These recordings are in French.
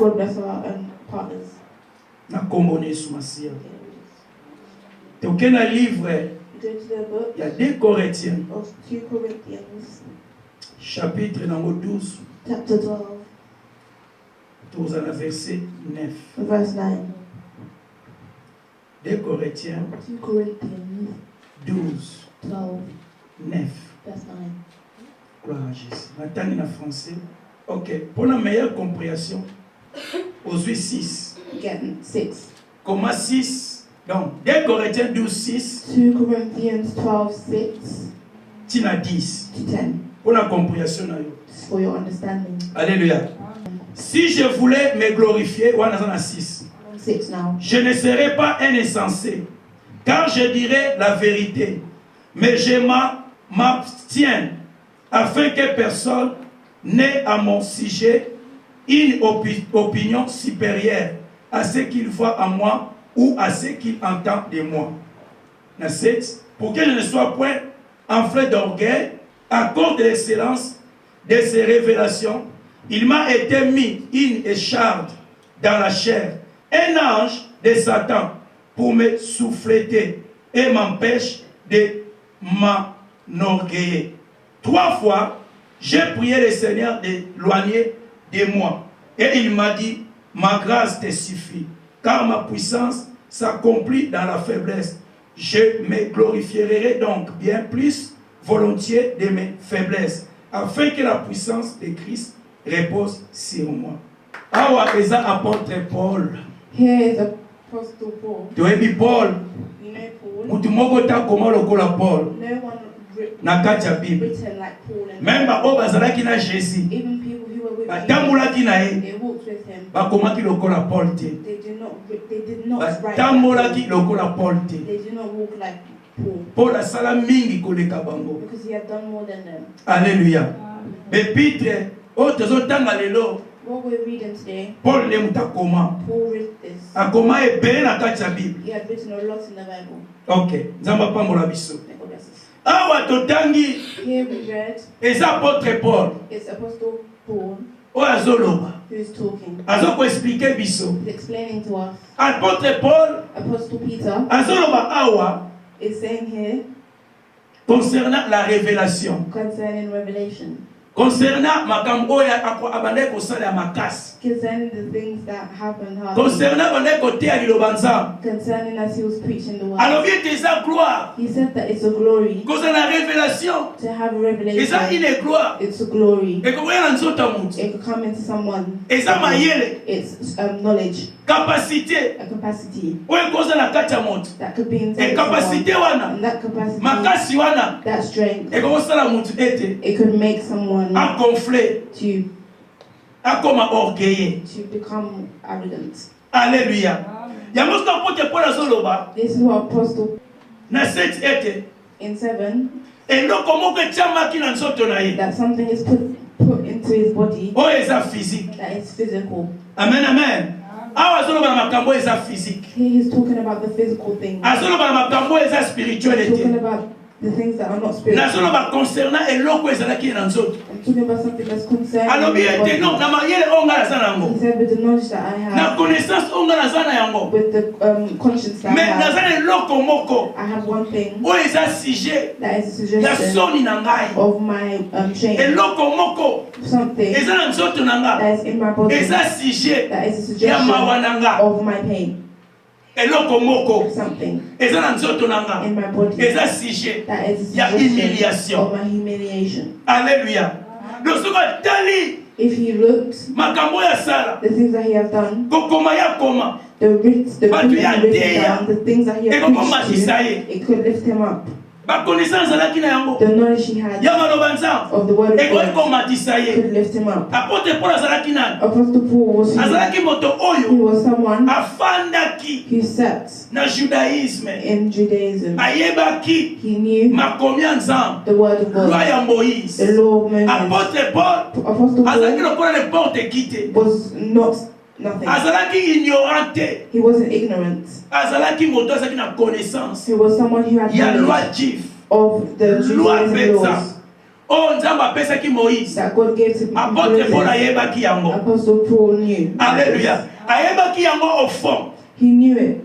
God bless our partners. Na kombone sumasia. Te okena livre. Go to the book. Il y a 2 Corinthiens. Of 2 Corinthians. Chapitre numéro 12. Chapter 12. Tous à la verset 9. Verse 9. 2 Corinthiens 2 Corinthians 12. 12. 9. Verse 9. Gloire à Jésus. Maintenant en français. Ok. Pour la meilleure compréhension, aux 6. Again, 6. Comment 6? Donc, 2 Corinthiens 12, 6. 2 Corinthians 12, 6. Tina 10. To 10. Pour la compréhension. For your understanding. Alléluia. Si je voulais me glorifier, on a 6. 6 now. Je ne serai pas un insensé, car je dirai la vérité, mais je m'abstiens afin que personne n'ait à mon sujet une opinion supérieure à ce qu'il voit en moi ou à ce qu'il entend de moi. Pour que je ne sois point enflé d'orgueil, à cause de l'excellence de ces révélations, il m'a été mis une écharde dans la chair, un ange de Satan, pour me souffleter et m'empêche de m'enorgueillir. 3 fois, j'ai prié le Seigneur d'éloigner de moi. Et il m'a dit, ma grâce te suffit, car ma puissance s'accomplit dans la faiblesse. Je me glorifierai donc bien plus volontiers de mes faiblesses, afin que la puissance de Christ repose sur moi. Awa eza apôtre Paul. Here is Apostle Paul. Tu es Paul. You know Paul. Mutu moko ta koma lokola Paul. No one Na kati ya Bible. written like Paul. And Même ba o bazalaki na Jésus. even people who were with him, Batambolaki na ye. they walked with him. Bakomaki lokola Paul te. They did not write like Batambolaki Paul. lokola Paul te. They did not walk like Paul. Paul asala mingi koleka bango. Because he had done more than them. Alléluia. Épître o tozotanga lelo. What we're reading today, Paul ne mutakoma. Paul wrote this. Akoma ebele na kati ya Bible. He had written a lot in the Bible. OK. Nzamba pambola biso. May God bless us. Awa totangi Here we read, eza apôtre Paul. it's Apostle Paul Oyo azoloba. who is talking. Azoko expliquer biso. He's explaining to us. Apôtre Paul Apostle Peter azoloba awa is saying here concernant la révélation. concerning Revelation, Concernant makambo oyo abandaki kosala ya makasi. concerning the things that happened, Concernant bandaki koteya liloba nzambe. concerning as he was preaching the word. Alobi ete eza gloire. He said that it's a glory Kozala na révélation. to have a Eza revelation. une gloire. It's a glory. Ekokoya na nzoto ya mutu. It could come into someone. Eza mayele. It's knowledge, Capacité. a capacity Oyo ekoza na kati ya moto. that could be inside E someone. capacité wana. And that capacity, Makasi wana. that strength, Ekokosala mutu ete. it could make someone Agonflé. to Akoma orgueilleux. become arrogant. Alléluia. Yango sika pote Paul azoloba. This is what Apostle Na seti ete. in 7, Eloko moko etiamaki na nzoto na ye. that something is put into his body Oyo eza physique. that is physical. Amen, amen. Awa azoloba na makambo eza physique. He is talking about the physical things. Azoloba na makambo eza He's spirituel talking ete. about the things that are not spiritual. Nazoloba concernant eloko ezalaki na nzoto. I'm talking about something that's concerning Alobi the ete non body. na mayele oyo nga naza na He yango. said with the knowledge that I Na have, connaissance oyo nga naza na yango. with the conscience that I Mais naza have, na eloko moko I have one thing oyo eza sujet that is a ya suggestion soni na ngai. of my shame. Eloko moko Something eza na nzoto na nga. that is in my body Eza sujet that is a ya mawa suggestion na nga. of my pain. Eloko moko Something eza na nzoto na nga. in my body Eza sujet that is a ya suggestion humiliation. of my humiliation. Alléluia. Lorsque tali If he looked makambo ya sala the things that he has done, kokoma ya koma the things But that we he are has written there. down, the things that he has ekokoma preached to, kisaye it could lift him up. bakonisa azalaki na yango The knowledge he had ya maloba nzambe of the word of God ekokomatisa ye. could lift him up. Apôtre Paul azalaki nani? Apostle Paul was Azalaki moto he oyo was someone afandaki who sat na judaïsme, in Judaism. ayebaki He knew makomi ya nzambe, the word of loi God, ya Moïse. the law of Moses. Apôtre Paul Apostle azalaki Paul lokola n'importe qui te, was not nothing. azalaki ignorant te, He wasn't ignorant. azalaki moto azalaki na connaissance He was someone who had ya loi knowledge juive, of the loi Judaism mpenza laws. Oh, Nzamba apesaki Moïse. that God gave to Apôtre Paul Moses, ayebaki yango. Apostle Paul knew. Alléluia. Ayebaki yango au fond. He knew it.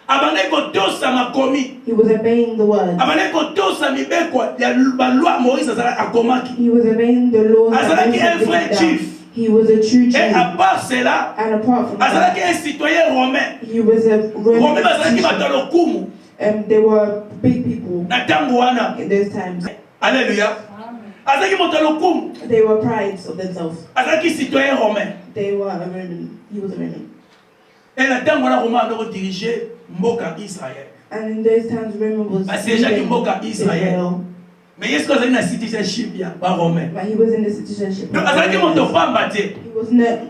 Abandé kotosa makomi. He was obeying the word. Abandé kotosa mibeko ya loi Moïse azala akomaki. He was obeying the law that Azalaki Moses un had vrai laid down. juif. He was a true Jew. Et à part cela, And apart from that, azalaki un citoyen romain. he was a Romain Roman bazalaki bato citizen. lokumu. They were big people Na tango wana. in those times. Alléluia. Azalaki moto lokumu. They were prides of themselves. Azalaki citoyen romain. They were a Roman. He was a Roman. Et na tango wana Romain a dirigé mboka Israël. And in those times, Roman was Parce que Jacques leading Mboka Israël. Israel. Mais est-ce que azalaki na citizenship ya ba romain? But he was in the citizenship. Donc of azalaki moto Romans. pamba te.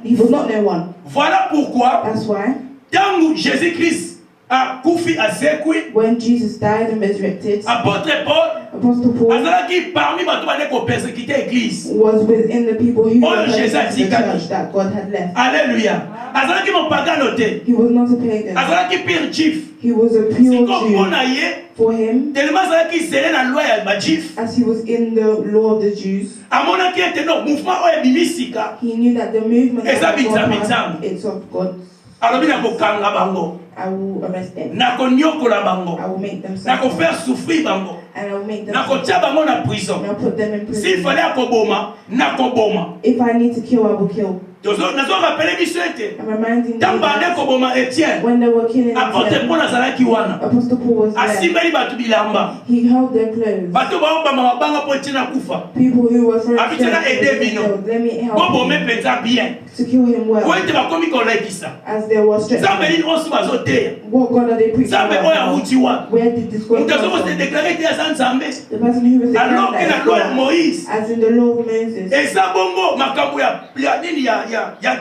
He was not no one. Voilà pourquoi That's why tango Jésus-Christ a kufi azekwi, when Jesus died and resurrected, apôtre Paul Apostle Paul azalaki parmi bato bane ko persécuter église. was within the people who Oh, were Jesus, persecuting the Zikaki. church that God had left. Alléluia. Azalaki mo pagano te. He was not a pagan. Azalaki pire juif. He was a pure Siko Jew. mpona ye, For him, tellement azalaki zele na loi ya ba juif. as he was in the law of the Jews, Amonaki ete no mouvement oyo ebimisika. he knew that the movement Eza that God bitsa-bitsa. had, it's of God. Alobi na kokanga bango. I will arrest them. Na konyokola bango. I will make them Na suffer. kofaire souffrir bango. And I will make them Na suffer. kotia bango na prison. And I'll put them in S'il prison. fallait akoboma, na koboma. If I need to kill, I will kill. Nazo rappele biso ete. I'm reminding them Tamba ne that koboma Etienne. when they were killing Apôtre Etienne, Paul azalaki wana. Apostle Paul was there. Asimbeli bato bilamba. He held their clothes. Bato baobama mabanga po Etienne akufa. People who were throwing Abitana stones ede at bino. him, let me help Bobome him penza bien. to kill him Po well. ete bakomi kolekisa. As they were stretching. Zambeli osu bazoteya. What God are they preaching Nzambe oyo about? awuti wa. Where did this God Moto come azoko se from? déclarer te aza Nzambe. The person who was Alors que declared na that loi ya God, Moïse. as in the law of Moses, Eza bongo makambo ya nini ya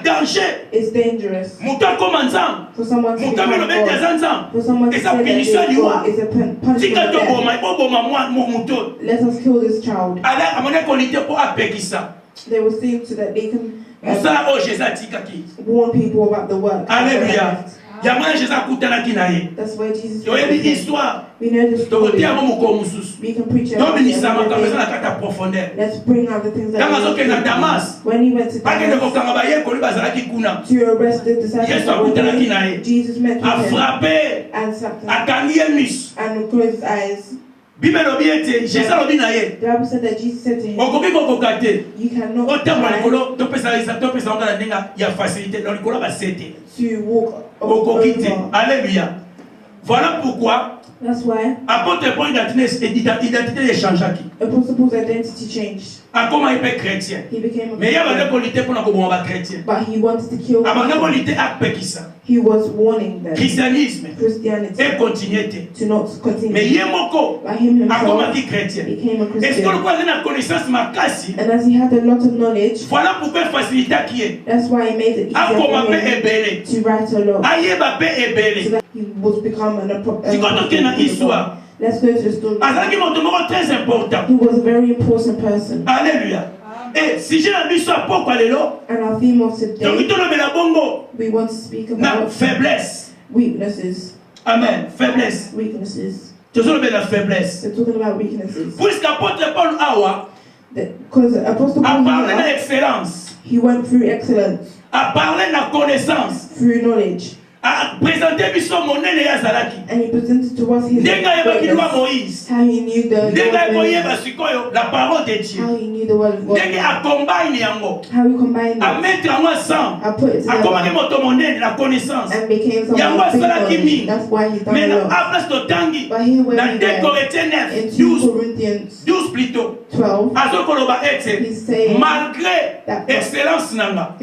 danger. is dangerous Moto akoma Nzambe. for someone to Moto become amelo bete God. aza Nzambe. For someone to Eza say that punition they are liwa. God is a punishment Tika of death. toboma iboboma mwa moto. Let us kill this child. Ala amone kolite po apekisa. They will see so that they can Musala o Jésus atikaki. warn people about the work. Alléluia. Yamana Jésus akutanaki na ye. That's why Jesus. Toyebi histoire. We know the story. Tokotea mo moko mususu. We can preach about it Tobimisa makambo every eza na day. kati ya profondeur. Let's bring out the things that Kama we zoke na Damas. when he went to Bakende Damas kokanga bayekoli bazalaki kuna. to arrest the disciples, Yesu that were akutanaki na there, ye. Jesus met with him Afrape. and slapped him Akangi ye miso. and closed his eyes. Bible elobi ete Jésus alobi na ye. The Bible said that Jesus said to him, Okoki kokoka te. "You cannot Otambola try likolo topesa ngo na ndenge ya facilité na likolo basete. to walk Okoki te. over." Alléluia. Voilà pourquoi That's why apôtre Paul identité échangeaki. Apostle Paul's identity changed. Akoma ipe chrétien. He became a Mais yaba Christian, ne kolite pona koboma ba chrétien. but he wanted to kill Abanga people. kolite apekisa. He was warning them Christianisme Christianity et continuité. to not Mais continue. ye moko But him akoma himself ki chrétien. became a Est-ce que Christian. le quoi na connaissance makasi? And as he had a lot of knowledge, Voilà pourquoi facilité qui est. that's why he made it easier Akoma for pe him ebele. to write a law. Ayeba pe So ebele. that he was become Sikotoke na histoire. Let's go to the story. Azalaki moto moko très important. He was a very important person. Alléluia. Et si j'ai la biso apoko lelo, And our theme of donc today, ito lobela bongo we want to speak na about faiblesse. weaknesses. Amen. Faiblesse. Weaknesses. Tozo lobela faiblesse. We're talking about weaknesses. Puisqu'apôtre Paul awa Because Apostle a Paul parlé na here, excellence, he went through excellence, a parlé na connaissance, through knowledge, a présenté biso monene ya zalaki. and he presented to us his Ndenge ayebaki loi greatness, Moïse. how he knew the Ndenge law of akoyeba Moses, sikoyo la parole de Dieu. how he knew the word of Ndenge God, akombine yango. how he combined A it, mettre yango ensemble. I put it Akomaki together, moto monene la connaissance. and became someone Yango of big asalaki knowledge. mingi. That's why he done Mais a na lot. apres totangi But here where na we 2 read Corinthiens 9, in 2 12, Corinthians 12 plutôt. 12, Azokoloba ete he's saying malgré that excellence nanga,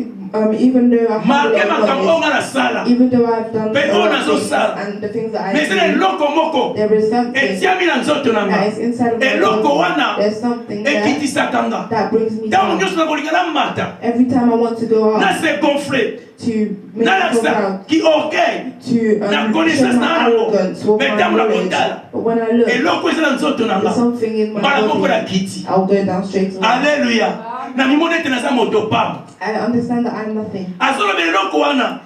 even though I have a malgré lot of makambo knowledge, nga na sala, even though I've done But a lot of oh, things nazo and the things that I mais c'est do, eloko moko there is something etiami na nzoto that nanga, is inside of my eloko body. wana There's something there ekitisaka nga. that brings me Ntango down. nyonso nakolinga namata Every time I want to go na out se gonfle to make na people lakisa proud, ki orgueil to na show connaissance my na nango. arrogance or Mais my ntango knowledge. nakotala But when I look, eloko eza na nzoto there's nanga something in my mbala moko na body, kiti. I'll go down straight away. Alléluia. Na mimona ete naza moto pamba. I understand that I'm nothing. Azolobela eloko wana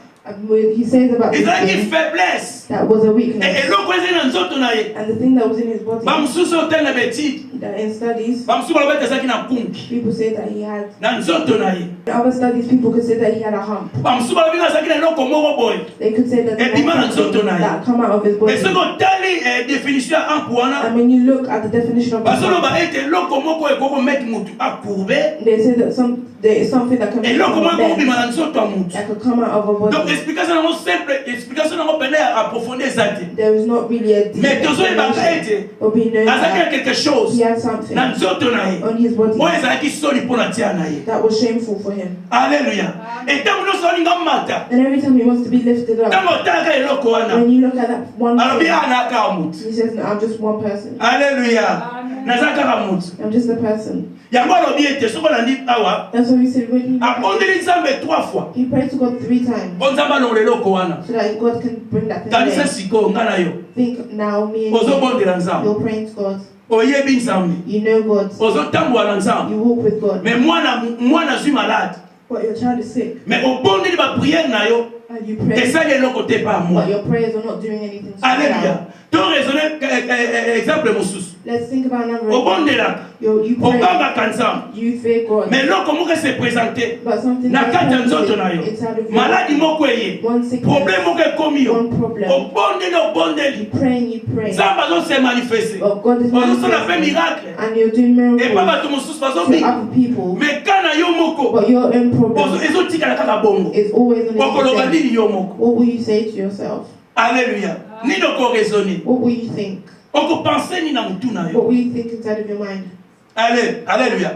He says about this ezalaki thing, faiblesse. faiblesse. That was a Et weakness. eloko ezali na nzoto na ye And the thing that was in his body, bamosusu otali na betide that in studies, bamosusu baloba ete azalaki na kunki people say that he had. na nzoto na ye In other studies, people could say that he had a hump. bamosusu balobi nga azalaki na eloko moko boye They could say that he Ebima na had nzoto something na ye. that come out of his e body. soki otali définition ya ampe wana And when you look at the definition of the hump, bazoloba ete eloko moko ekoki komeki mutu akourbe they say that there is something that can make eloko moko someone bend, ekobima na nzoto ya mutu that could come out of a donc body. explication yango simple explication yango pene ya approfondir eza te There is not really a deep mais tozoyebaka explanation, ete but we know azalaki na that quelque chose he had something na nzoto na ye on his body oyo ezalaki soni mpo na tia na ye that was shameful for him. alleluya etango nyonso alinga mata And every time he wants to be lifted up, ntango otalaka eloko wana when you look at that one alobi thing, ana kaka mutu he says, no, I'm just one person. alleluya naza kaka mutu I'm just a person. yango alobi ete soki olandi awa That's what we said when he, abondeli nzambe 3 fois he prayed to God 3 times mpo nzambe alongola eloko wana so that God can bring that thing tandisa there. sikoyo nga na yo Think now, me and you, ozobondela nzambe you're praying to God. oyebi nzambe You know God. ozotambola na nzambe You walk with God. me mwana azwi malade But your child is sick. me obondeli bapriere na yo And you pray. esali eloko te pa moi But your prayers are not doing anything to the alleluya child. to raisonne exemple mosusu Let's think about another. obondelaka You pray. okambaka nzambe You fear God. me eloko moko ese présente But something na that's kati ya happening nzoto na yo inside of you. maladi moko eye One sickness. problème moko ekomi yo One problem. obondeli You pray and you pray. nzambe azose manifeste But God is ozosala mpe manifesting. miracle And you're doing epa miracles bato mosusu to bazobika other people. me ka na yo moko But your own problem ezotikala kaka bongo is always on okoloba the nini yo moko What will you say to yourself? alleluya nini okoraisonne What will you think? okopense nini na mutu na yo What will you think inside of your mind? alleluya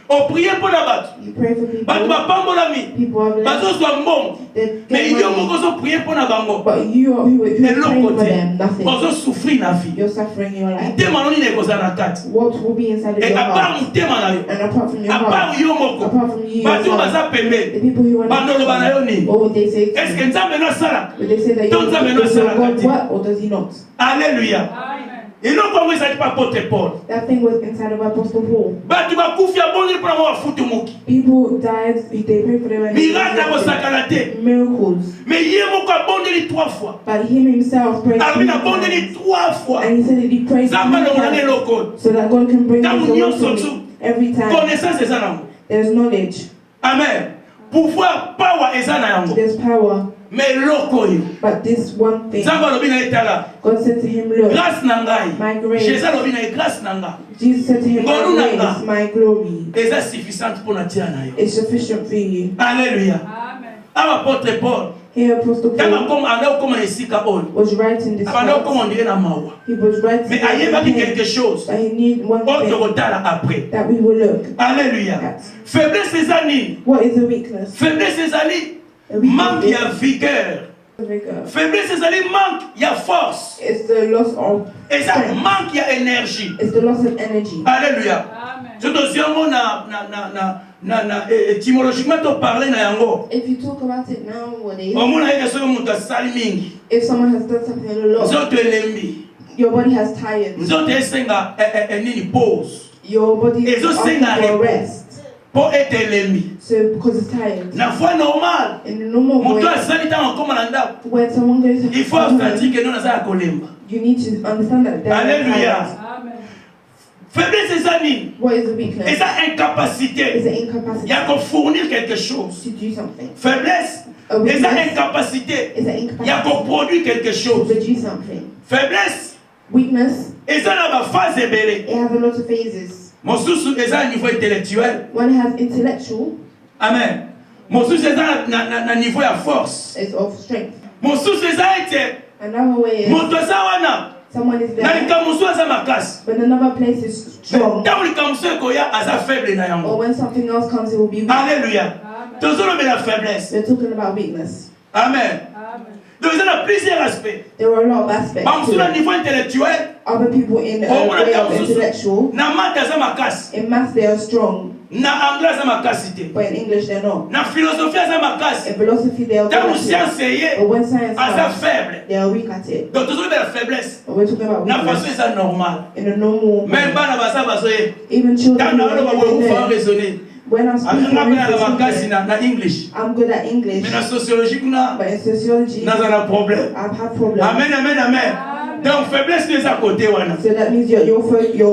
oprie mpo na bato You pray for people. bato bapambolami People are blessed. bazozwa mbongo They me get yo money. moko ozoprie mpo na bango But you are praying eloko for te them, nothing. ozosouffrir na vie You're suffering in your life. motema no nini ekozala na kati What will be inside of e your apart heart? motema na yo And apart from your heart, apart yo moko apart from you bato yourself, baza the pembeni people who are bandoloba na yo nini what would they say to eske you? nzambe no asalaka Would they say that Don't tell me no does your salaka God te. work or does he not? alleluya eloko yango ezalaki pa apotre paul That thing was inside of Apostle Paul. bato bakufi abondeli mpo na ngo bafutu moki People died, they prayed for them and miracle akosakana te miracles. me ye moko abondeli 3 fois But him himself prayed alobi 3 nabondeli times. 3 fois And he said that he prayed nzambe 3 alongolanga times eloko so that God can bring ntango this nyonso around to tu me. Every time connaissance eza nango there's knowledge, amen pouvoir power eza na yango there's power. me eloko oyo But this one thing, nzambe alobi na ye tala God said to him, look, grâce na ngai my grace. jésus alobi na ye grâce na ngai Jesus said to him, Ngolu my nanga. grace, my glory eza suffisante mpo na tia na yo is sufficient for you. alleluya awa apôtre paul Here Apostle ntango Paul anda okóma na esika oyo was writing this abanda verse. okóma ondire na mawa He was writing mais it ayebaki here, quelque chose but he knew one oyo thing tokotala après that we will look alleluya at. faiblesse eza nini What is a weakness? faiblesse ezali A weakness manque ya vigueur is faiblesse ezali manque ya force it's the loss of eza strength. manque ya énergie It's the loss of energy. alleluya so tozwi yango étymologiquement toparle na yango If you talk about it nowadays, omona yeke soki moto asali mingi if someone has done something a lot, nzoto elembi your body has tired, nzoto esenga nini pause your body is Ezo asking senga for repos. rest. mpo ete elembi So because it's tired. na foi normal In the normal moto way, asali ntango akóma na ndako when someone goes to il faut authentique eno naza ya kolemba you need to understand that they're Alléluia. tired. faiblesse eza nini What is a weakness? eza incapacité It's an incapacity ya kofournir quelque chose to do something. faiblesse A weakness eza incapacité is an ya incapacity koproduire quelque to chose produce something. faiblesse Weakness, eza na baphase ebele it has a lot of phases. mosusu eza na niveau intellectuel One has intellectual, amen mosusu eza na niveau ya force it's of strength. mosusu eza ete Another way is moto aza wana someone is na there, likambo mosusu aza makasi but another place is strong. ntango likambo mosusu ekoya aza faible na Or yango when something else comes, it will be weak. alleluya tozolobela faiblesse We're talking about weakness. amen donc eza na plusieurs aspects There are a lot of aspects bamosusu na to it. niveau intellectuel Other people in a omona way ntango of mosusu intellectual, na mate aza makasi in maths they are strong, na anglais aza makasi te but in English they're not. na philosophie aza makasi In philosophy they are good ntango at it, science eye but when science aza comes, faible they are weak at it. donc tozolobela faiblesse But we're talking about na façon weakness eza normal in a normal même way. bana baza bazoyeba Even children ntango who naloba don't boye even kufa know, raisonner When I'm speaking Akanga in na makasi English, na English. I'm good at English, Mais na sociologie kuna but in sociology, na za na problème. I've had problems. Amen, amen, amen. Donc faiblesse des à côté wana. So that means your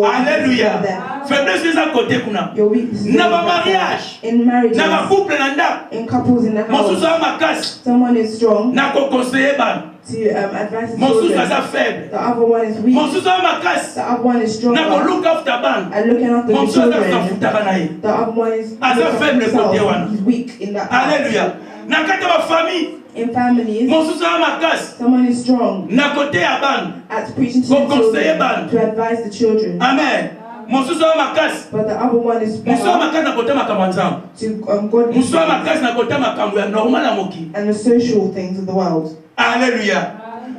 Alléluia. there. Faiblesse des à côté kuna. Your weakness is Na ba there. mariage. In marriages, Na ba couple na ndako. in couples in the Mosusu house, a makasi. someone is strong Na ko conseiller ban. to advise his Mosusu children. aza faible. The other one is weak. Mosusu a makasi. The other one is Na ko stronger look after ban. and looking after the Mosusu aza children. futaka na ye. The other one is Asa looking after faible kote wana. himself. He's weak in that part. Alléluia. Na kati ba famille. In families, Mosusu a makasi. someone is strong Na kote ya ban. at preaching to Go the conseiller children, ban. to advise the children. Amen. Mosusu a makasi. But the other one is Mosusu a better makasi na kote makambo nzambe. to godly Mosusu a things makasi na kote makambo ya normal na moki. and the social things of the world. Alléluia.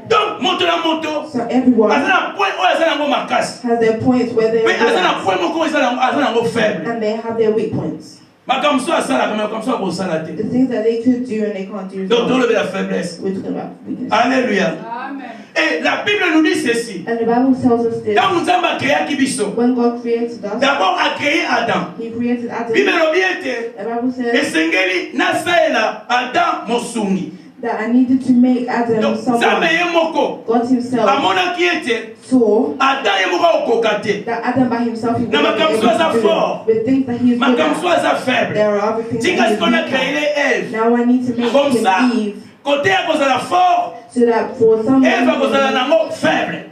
Donc moto na moto. So everyone Aza na point oyo aza nango makasi. has their points where they're Mais good aza na at, point moko aza nango faible. and they have their weak points. Makambo so asala kama makambo so akosala te. The things that they could do and they can't do. as Donc well. tolobe la faiblesse. We're talking about weakness. Alléluia. Amen. Et la Bible nous dit ceci. And the Bible tells us this. Quand Nzambe a créé biso, When God created us, d'abord a créé Adam. He created Adam. Bible lobi ete The Bible says esengeli nasaela Adam mosungi. that I needed to make Adam Donc Nzambe someone. ye moko God Himself amonaki ete saw Adam ye moko akokoka te. that Adam by himself he Na wasn't makambo able aza to do fort. it. With things that he is good Makambo so at. aza faible. There are other things Tika that he is sikona weak at. créé Ève. Now I need to make Comme him ça, Eve côté ya kozala fort, so that for some Ève akozala reason, nango faible.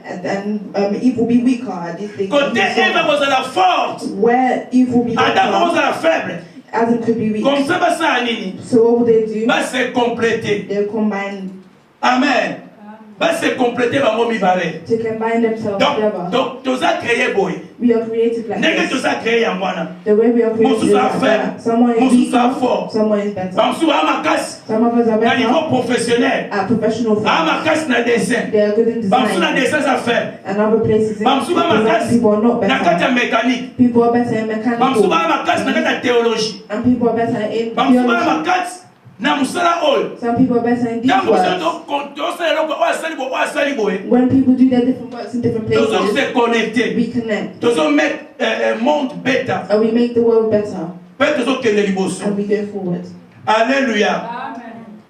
and Eve will be weaker at these things. Côté Ève akozala forte, Where Eve will be Adam weaker, akozala faible. Adam could be weak. Comme ça basala nini? So what will they do? Va se compléter. They'll combine Amen. Va se compléter bango mibale. to combine themselves together. Donc toza créé boy. We are created like Ndenge this. toza créé yango wana. The way we are created Mosusu is a like faible. that. Someone is Mosusu a weak, fort. someone is better. Bamsu ba makasi Some of us are na better niveau professionnel. at professional Ba things. makasi na dessin. They are good in Bamsu na design. dessin za faible. And other places in Bamsu ba design, makasi people are not na kati better. ya mécanique. People are better in Bamsu mechanical. ba makasi na kati ya théologie. And people are better in Bamsu ba theology. makasi na musala oyo. Some people are better in these Ntango works. tosala eloko oyo asali boye. When people do their different works in different Tozo places, se connecter. we connect. Tozo mettre monde beta. And we make the world better. Pe tozo kende liboso. And we go forward. Alléluia. Amen.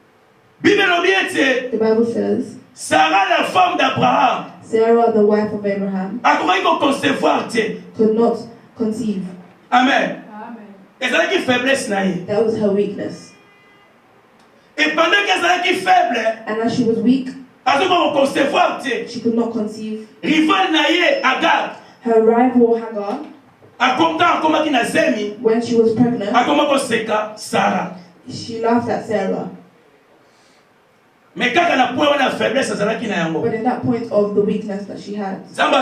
Bible lobi ete The Bible says, Sarah la femme d'Abraham Sarah, the wife of Abraham, akomaki koconcevoir te. could not conceive. Amen. Amen. Ezalaki faiblesse na ye. That was her weakness. Et pendant qu'ezalaki faible, And as she was weak, azoki koconcevoir te. she could not conceive. Rival na ye Agar Her rival Hagar, akomaki na zemi, when she was pregnant, akoma koseka Sarah. she laughed at Sarah. Mais kaka na point wana faiblesse azalaki na yango. But in that point of the weakness that she had, Nzambe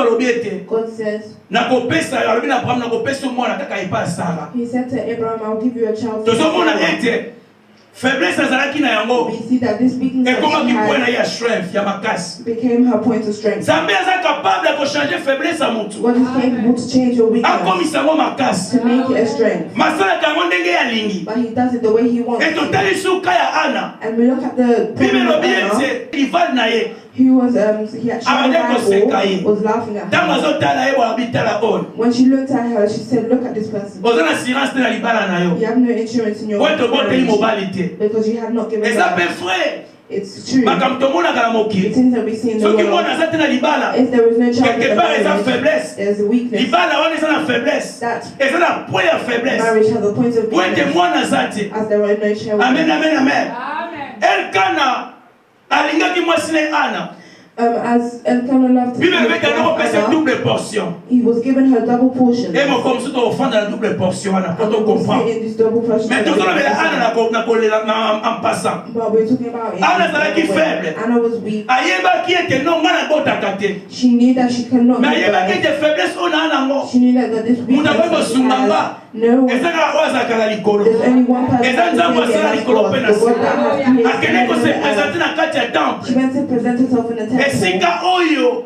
alobi ete God says, nakopesa alobi na Abraham nakopesa mwana kaka epa Sarah. He said to Abraham, I'll give you a child. through Tozomona Sarah. ete faiblesse azalaki na yango We see that this weakness that ekomaki she point na had ye ya strength ya makasi. became her point of strength. Nzambe aza capable ya kochange faiblesse ya mutu God is capable to change your weakness, akomisa yango makasi. to make it a strength. Masalaka yango ndenge alingi. But He does it the way He wants. Etotali suka ya Ana. And we look at the Bible woman of lobi Anna, ete rival na ye. who was he actually Abanye was laughing at ntango her. azotala ye bwabi tala oyo. When she looked at her, she said, "Look at this person. Oza na assurance te na libala na yo. You have no insurance in your Oyo toboteli marriage mobali te. because you have not given Eza pe birth." frère. It's true. Makambo tomonaka na The mokili. things that we see in the Soki mwana world. aza te na libala. If there is no child in Quelque the part eza marriage, faiblesse. there's a weakness. Libala wana eza na faiblesse. That Eza na point ya faiblesse. marriage has a point of Po ete weakness, mwana aza te. as there are no children. Amen, amen, amen. Amen. Elkana alingaki mwasi ne Ana. As Elkanah loved Bible lobi ete alokopesa Hannah, double portion. he was given her double portion. E moko mosusu tokofanda na double portion wana po And we will tocomprendre. sit in this double portion. Mais tozolobela Ana na kolela en passant. But we're talking about it. Anna azalaki faible. Anna was weak. Ayebaki ete no nga nabotaka te. She knew that she could not Mais give ayebaki birth. ete faiblesse oyo naa nango. She knew that this Mutu weakness akoki that she kosunga nga. has, no one, Eza kaka oyo azalaka na likolo. there's only one person Eza that Nzambe can say asala it, likolo and mpe na that's God. se. The God that has Akende created heaven and earth. kosepresente na kati ya temple. She went to present herself in the temple. Esika oyo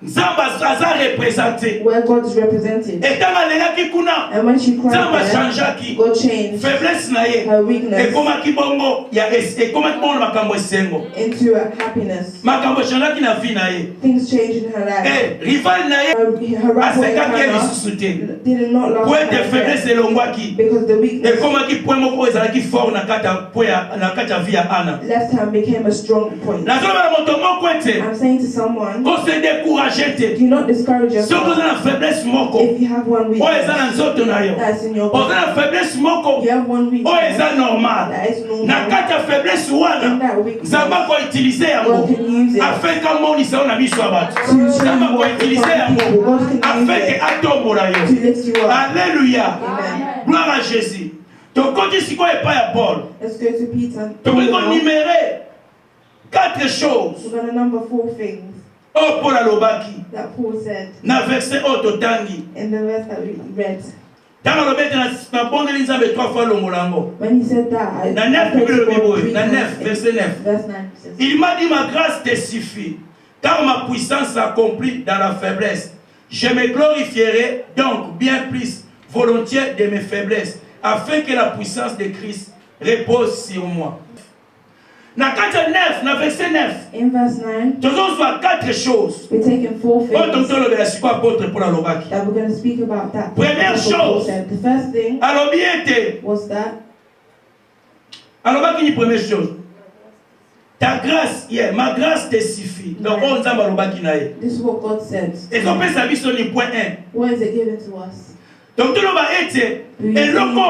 Nzamba aza représenté. where God is represented. Et quand alelaki kuna, And when she cried Nzamba there, changeaki. God changed Faiblesse na ye. her weakness Ekomaki bongo ya ekomaki bongo makambo esengo. into a happiness. Makambo changeaki na vie na ye. Things changed in her life. Eh, rival na ye Her rival asekaki ye Hannah lisusu te. did not last Po ete her faiblesse death elongwaki. because the weakness Ekomaki point moko ezalaki fort na kati ya vie ya Anna. left her and became a strong point. Nazoloba na moto moko ete I'm saying to someone, ko se décourager te. do not discourage Soki yourself oza na faiblesse moko if you have one oyo eza weakness na nzoto na yo. that's in your Oza body. na faiblesse moko You have one oyo weakness eza normal. that is Na normal. kati ya faiblesse In wana that weakness, Nzambe akoutilize yango God can use it afin kamonisa yo na miso ya bato. to show Nzambe you what akoutilize to yango people. God can afin use ke it atombola yo. to lift you up. Alléluia. Amen. Gloire à Jésus. Tokoti sikoyo epai ya Paul. Let's go to Peter. Tokoki Now, konimere 4 choses we're going to number 4 things oyo Paul alobaki that Paul said na verset oyo totangi. in the verse that we read. Ntango alobi ete nabondeli Nzambe 3 fois longola yango. When he said that, I Na 9 prayed Bible to God boy, 3 na 9 times. verset 9. Verse 9 says, Il m'a dit ma grâce te suffit, car ma puissance s'accomplit dans la faiblesse. Je me glorifierai donc bien plus volontiers de mes faiblesses, afin que la puissance de Christ repose sur moi. Na 9, na verset 9, in verse 9, toujours soit 4 choses. we're taking 4 Oh, things donc le la siko apôtre pour la lobaki. that we're going to speak about. That Première that's what Paul chose. said. The first thing Alobi ete, was that alobaki ni première chose. Ta grâce, yeah, ma grâce te suffit. Donc on Nzambe alobaki na ye. this is what God said. Et qu'on peut savoir sur le point 1. What is it given to us? Donc tout le monde était et l'oko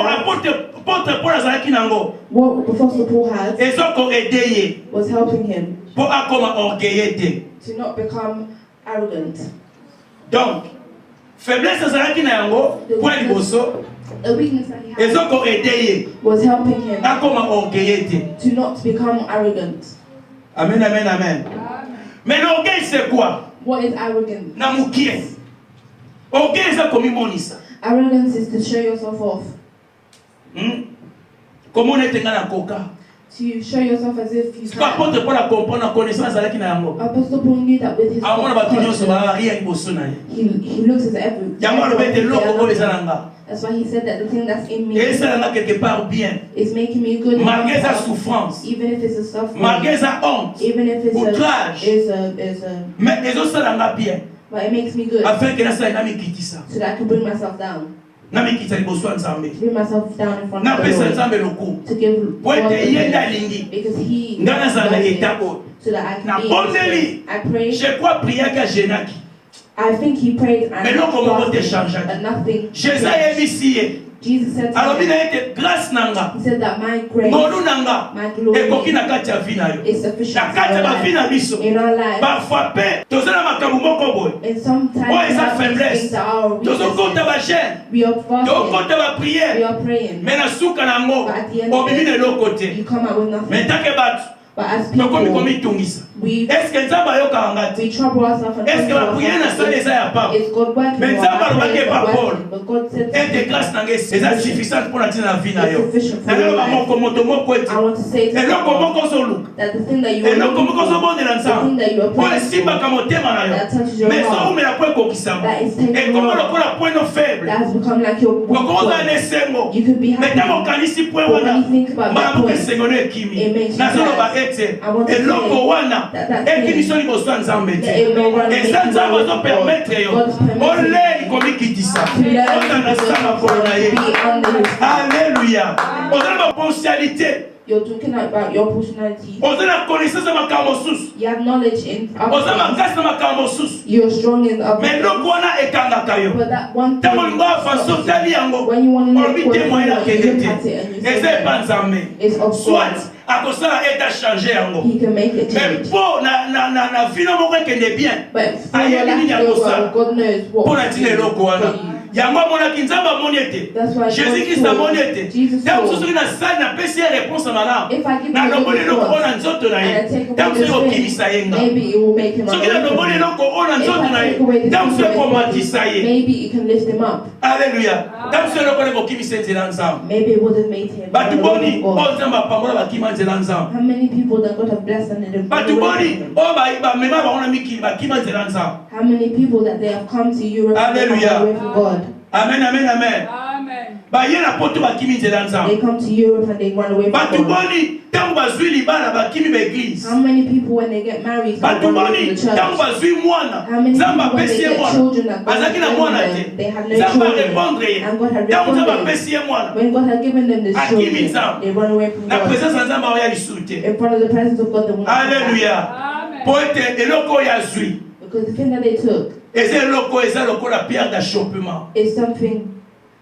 apôtre Paul azalaki nango What Apostle Paul had et zoko aidé was helping him pour akoma orgueilleux. to not become arrogant. Donc faiblesse azalaki na yango point liboso The weakness that he et had zoko aidé was helping him akoma orgueilleux. to not become arrogant. Amen, amen, amen. Mais l'orgueil c'est quoi? What is arrogant? Na mukie. Orgueil c'est comme monisa. Arrogance is to show yourself off. Comment on est na coca? To show yourself as if you C'est pas can. pour la comprendre la connaissance azalaki na yango. Apostle Paul knew that with his A mona ba tunyo so ba conscience, rien liboso na ye. he looks as every. Yango alobete loko ko ezalanga. That's why he said that the thing that's in me Et ezalanga quelque part bien. is making me good. in Malgré sa myself, souffrance, even if it's a suffering, malgré sa honte, even if it's outrage. is a, mais ezosalanga bien. but it makes me good, Afin que nasala na mikitisa. so that I can bring myself down, Na mikitisa liboso ya Nzambe. bring myself down in front Na of the pesa Lord, Nzambe loko. to give Po God ete the yenda praise, lingi. because He Nga nazala na does it, état oyo. so that I Na can be in this bondeli. way. I prayed. Je crois prier ka jenaki. I think he prayed and Mais non, comment on te fasted, change? but nothing. Jésus yebisi ye. Jesus said to Alobi him, na ete grâce nanga. he said that my grace, Ngolu nanga. my glory Ekoki na kati ya vie na yo. is sufficient Na for kati ya our ba vie life. na biso. In our life, Parfois pe tozala makambo moko boye. and sometimes Oh, we it's a have these faiblesse. things that are Tozokota weaknesses. ba jeûne. We are fasting, Tokota ba we prière. are praying, Mais na suka nango. but at the end of Obimi na it, eloko te. you come out with nothing. Mais tant que bato. But as Tokomi people, komi tungisa. we Est-ce que Nzambe ayokanga te? trouble ourselves and Est-ce que la prière na sala eza ya papa? Is God working? Mais or Nzambe our alobaki prayers par not Paul. working? But God said to Ete me, grâce nanga eza suffisante pour natina na vie na yo. it's sufficient for your Naloba life. moko moto moko ete. I want to say to Eloko you moko ozoluka. that the thing that you are Eloko looking moko for, ozobondela the thing Nzambe. that you are Po praying for, esimbaka motema na yo. that touches your Mais heart, soumela po ekokisama. that is taking Ekoma you lokola point no faible. that has become like your weak Okoza point. na esengo. You could be Mais ntango happy, okanisi point but when wana. you think about that Malamu point, esengo no ekimi. it makes you Nazoloba sad. ete. I want to say Eloko wana. that Ekimi thing, so liboso ya Nzambe that te. it will run and make Eza you Nzambe work azo for God. permettre yo. God's permitting Oleli komikitisa. to learn Oza na sala to mpona ye. be under His power. Alléluia. Oza na potentialité. You're talking about your personality. Oza na connaissance ya makambo mosusu. You have knowledge in Oza other things. makasi na makambo mosusu. You're strong in other Mais things. eloko wana ekangaka yo. But that one thing, Ntango olingo avanse otali yango. when you want to Olobi look te moyen na forward, you kende look te. at it and you Eza say, epa Nzambe. it's of Soit God. akosala ete achange yango. He can make it Mais change. mpo na vino moko ekende bien. But for Ayebi your nini life, akosala. God knows Mpo what na to ntina do eloko wana. for you. Yango amonaki Nzambe amoni ete. That's why Jésus God Christ amoni ete. told Jesus Ntango told, mosusu soki nasali napesi ye réponse ya malamu. if I give Na him a loboli good eloko oyo na response nzoto na and I ye. take Ntango away mosusu this ekokimisa ye thing, nga. maybe it will make him Soki na loboli uncomfortable. eloko oyo na If nzoto na I ye. take away this Ntango mosusu thing from his ekomatisa body, ye. maybe it can lift him up. Alléluia. Comme c'est le collègue qui s'est dit ensemble. Maybe it would have made him. Batu boni, God. oh zamba pamola bakima nzela nzamba. How many people that God have blessed and they have Batu boni, oh ba mema ba ona miki bakima nzela nzamba. How many people that they have come to Europe Hallelujah. and away from God? Amen, amen, amen. Ba yena poto bakimi nzela nzamba. They come to Europe and they run away from Batu God. boni, tangu bazwi libala bakimi ba église. How many people when they get married they Batu run away boni, from the church? tangu bazwi mwana. How many Zamba people when they pesi get mwana. children that God Azaki has na given mwana them, te. they have no Zamba children répondre. and God had Tangu zamba responded. pesi mwana. When God had given them the Akimi children, nzamba. they run away from Na God. présence ya nzamba oya lisuite. In front of the presence of God, they won't come back. Alléluia. Po ete eloko ya zwi. Because the thing that they took Eza eloko eza lokola pierre d'achoppement. is something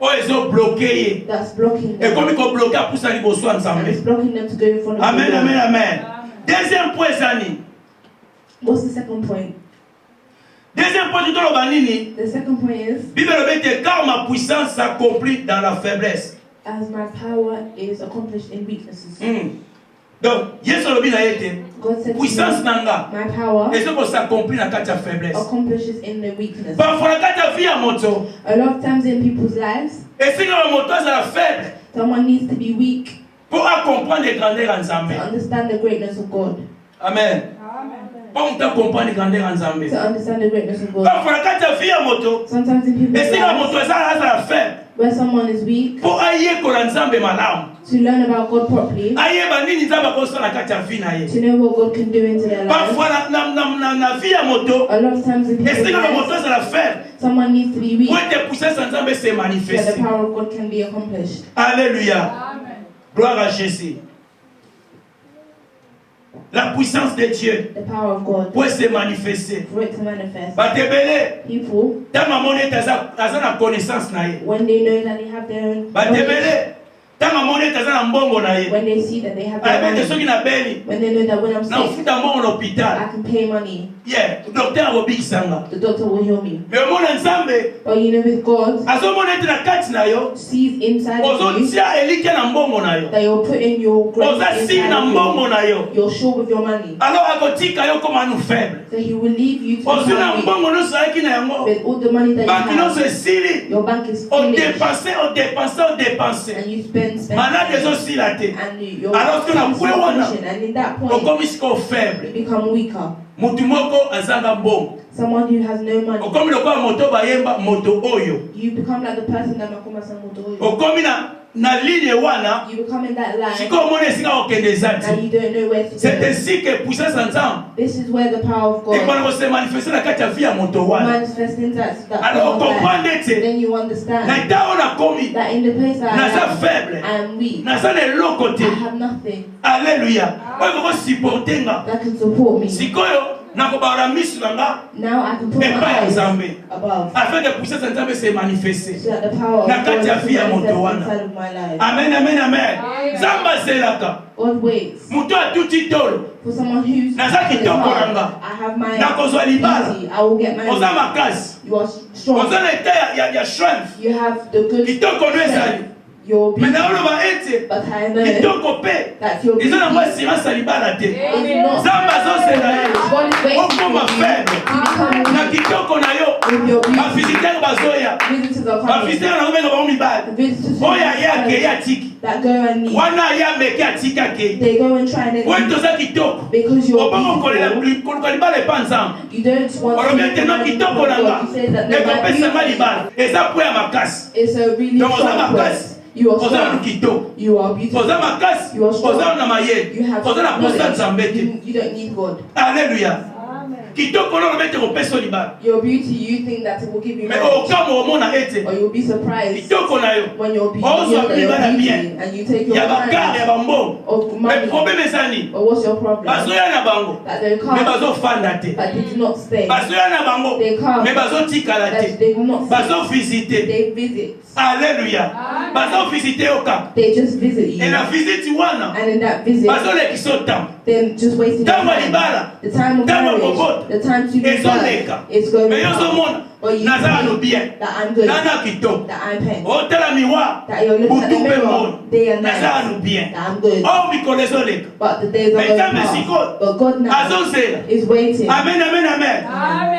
Oyo ezo bloqué ye. that's blocking them. Ekomi ko bloqué apusa liboso ya And Nzambe. it's blocking them to go in front of Amen, the Lord. amen, amen. Deuxième point ezani. What's the second point? Deuxième point toloba nini? The second point is, Bible lobi ete car ma puissance s'accomplit dans la faiblesse. as my power is accomplished in weaknesses. Donc, Yesu lobi na ye ete God said to puissance me, na nga my power eza ko s'accomplir na kati ya faiblesse. accomplishes in the weakness. Parfois na kati ya vie ya moto, A lot of times in people's lives, esinga ba moto azala faible someone needs to be weak pour comprendre les grandeurs ya Nzambe. to understand the greatness of God. Amen. Pour comprendre les grandeurs ya Nzambe. To understand the greatness of God. Parfois na kati ya vie ya moto, Sometimes in people's esinga lives, moto azala faible where someone is weak, pour ayekola Nzambe malamu. to learn about God properly, Ayeba nini Nzambe akosala na kati ya vie na ye. to know what God can do into their lives. Parfois na vie ya moto, A lot of times in people's esinga ba moto lives, azala faible someone needs to be weak pour ete puissance ya Nzambe se so that manifeste. the power of God can be accomplished. Alléluia. Gloire à Jésus. La puissance de Dieu The power of God peut se manifester. for it to manifest. Batebele, People, tama moni aza na connaissance na ye. when they know that they have their own knowledge, Batebele, tama moni aza na mbongo na ye. when they see that they have their Ayebete money, soki na beli, when they know that when I'm na sick, ufuta mbongo na hôpital. I can pay money, Yeah, docteur akobikisanga. the doctor will heal me. Mais omona Nzambe, But you know, with God, azomona ete na kati na yo, sees inside of you ozotia elike na mbongo na yo. that you'll put in your grace Oza siri na inside mbongo of na yo. you. You're sure with your money. Alors akotika yo koma nu faible. So He will leave you to Ozwi na be mbongo nyonso ayaki na yango. with all the money that Banki you nyonso have. esili. Your bank is finished, Odepanse. and you spend. Malade ezosila te. And your Alors que na funds kwe are wana, finishing, and in that point, okomi siko faible. you become weaker. Mutu moko azanga mbongo. Someone who has no money. Okomi lokola moto bayemba moto oyo. You become like the person that Makoma Samuto. Okomi na ligne wana. You become in that line, Siko omona esika okende and zati. you don't know where to C'est go. ainsi que puissance ya Nzambe This is where the power of God ekwana kose manifeste na kati ya vie ya moto wana. manifests into that Alors form of life. comprendre ete Then you na understand ntango nakomi that in the place I naza am, faible. I am weak. Naza na eloko te. I have nothing Alléluia. Oyo koko supporte nga. that can support me. Sikoyo nakobala misu na nga Now I can put epai my ya eyes Nzambe above, afin que puissance ya Nzambe se manifeste. so that the power of Na God kati ya can vie ya moto manifest wana. inside of my life. Amen, amen, amen. Nzambe azelaka. God waits Moto atuti tolo. for someone who's Naza kitoko na nga. I have my Nakozwa libala. beauty. I will get my Oza makasi. You are strong. Oza na eta ya strength. You have the good Kitoko no ezali. strength. Your Mais beauty. naoloba ete But I know kitoko pe. that your Eza na beauty mwa assurance ya libala te. is not. Nzambe azosela ye. God is waiting Okoma for you faible. to become Na kitoko na yo. with your beauty. Bafisitere bazoya. Visitors are coming. Bafisitere na kobenga bango mibali. The visitors Oyo aye akeye atiki. that go and need. Wana aye ameki atiki akeye. They go and try and Oyo toza kitoko. because you're Obongo beautiful. koluka libala epa Nzambe. You don't want Olobi to ete no kitoko na nga. You say that no, my Ekopesama beauty libala. Eza po ya makasi. is a really Donc oza strong makasi. place. You are Oza na strong. kitoko. You are beautiful. Oza makasi. You are strong. Oza na mayele. You have Oza na posa Nzambe te. you don't need God. Alléluia. Kitoko no lobi ete kopesa libala. Your beauty, you think that it will give you Mais knowledge, okamo omona ete or you'll be surprised kitoko na yo. when you're beauty, Also, that you're libala beauty bien. and you take your Ya bakare ya time bambongo. of Mais money. problème ezani. But what's your problem? Bazoya na bango. That they Mais come, bazofanda te. that they do not stay. Bazoya na bango. They come, Mais bazotikala that te. they will not stay. Bazovisite. They visit. Alléluia. Bazovisite oka. They just visit you. Et na visite wana. And in that visit, Bazolekisa otambo. they're just wasting your Ntango ya time. libala. The time of Ntango ya marriage, kobota. the time to give birth, Ezoleka. it's going Mais yo on. ozomona But you naza think no bien that I'm good, nana kitoko that I'm paying, otala miroir that you're looking at the butu pe mirror moni day and naza night, no bien that I'm good. oh mikolo ezoleka But the days are Mais going Nzambe past. sikoyo But God now azozela is waiting. amen amen amen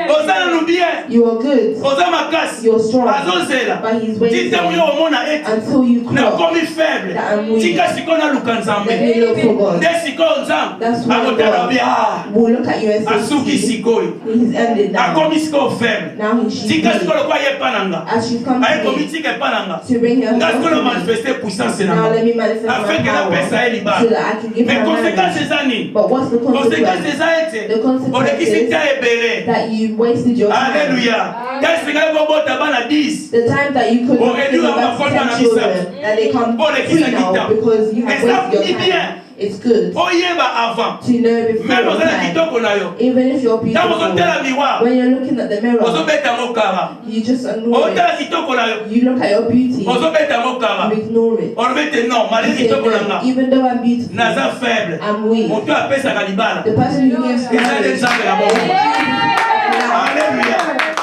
oza no bien You are good, oza makasi you're strong, azozela but He's waiting titango yo omona ete until you clock. nakomi faible That I'm weak. tika sikoyo naluka Let nzambe me look for God. nde sikoyo nzambe That's why akotala God bi will look at you and asuki say, sikoyo He's ended now. akomi sikoyo faible Now she's tika weak. sikoyo lokwa ye epa na nga As she's come aye to komi me tika epa na nga to bring her nga home sikoyo to me. manifeste puissance na Now nga let me manifest my afin que napesa ye power libala so that I can give mais her conséquence marriage. eza nini But what's the conséquence consequence? eza ete The consequence olekisi is ta ebele that you wasted your time. alleluya kasi kobota bana 10 The time that you could Bon, have réduire given ma birth to compte 10 en children, habitation. that they come Bon, les free fils now habitant. because you have Et ça, wasted your c'est bien. time. It's good oyeba avant to know before même your ozala time. kitoko na yo Even if you're ntango beautiful, ozotala miroir when you're looking at the mirror, ozobeta yango kara you just ignore otala it. kitoko na yo You look at your beauty, ozobeta yango kara you ignore it. olobi ete non You maleli say, kitoko na no, nga even though I'm beautiful, naza faible I'm weak. moto apesaka libala The person who gives eza nde marriage, nzambe na bongo alleluya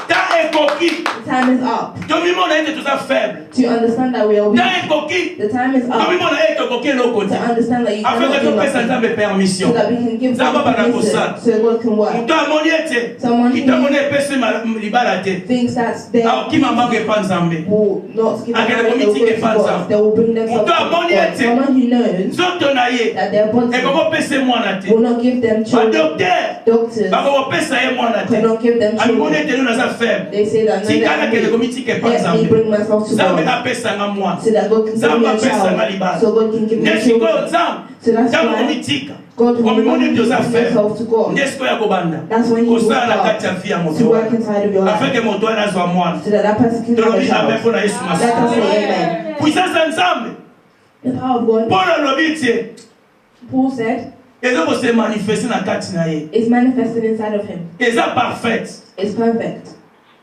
ta ekoki the time is up. tomimona ete toza faible To understand that we are ta weak, ekoki the time is up. tomimona ete tokoki eloko To te understand that you afin que cannot do topesa nothing, nzambe so permission that we can give nzambe God abana permission, kosala so God can work. moto amoni ete Someone kitoko who nde epesi libala te thinks that they aokima mbango epa nzambe will not give Akele marriage, they will go komitike to panza. God. They will bring themselves to Mutu amoni God. ete. Someone who knows nzoto na ye that their body ekokopesa mwana te will not give them children. badokter Doctors bakokopesa ye mwana te cannot give them amoni children. ete no naza faible They say that no, tikala kende komitike epa let me nzambe bring myself to nzambe God, apesanga mwana so that God can give nzambe me a apesanga child, libala so God can give me nde sikoyo children. nzambe So that's ntango why komitika God will omimoni ete bring oza faible yourself to God. nde sikoyo ya kobanda That's when He will kosala na start kati ya vi ya to moto work wana inside of your life, afin que moto wana azwa mwana so that that person can have a tolobi amen child. mpona yesu Let us say masiya amen. puissance ya nzambe The power of God, mpona alobi tie Paul said, eza kose manifeste na kati na ye is manifested inside of him. eza parfaite It's perfect.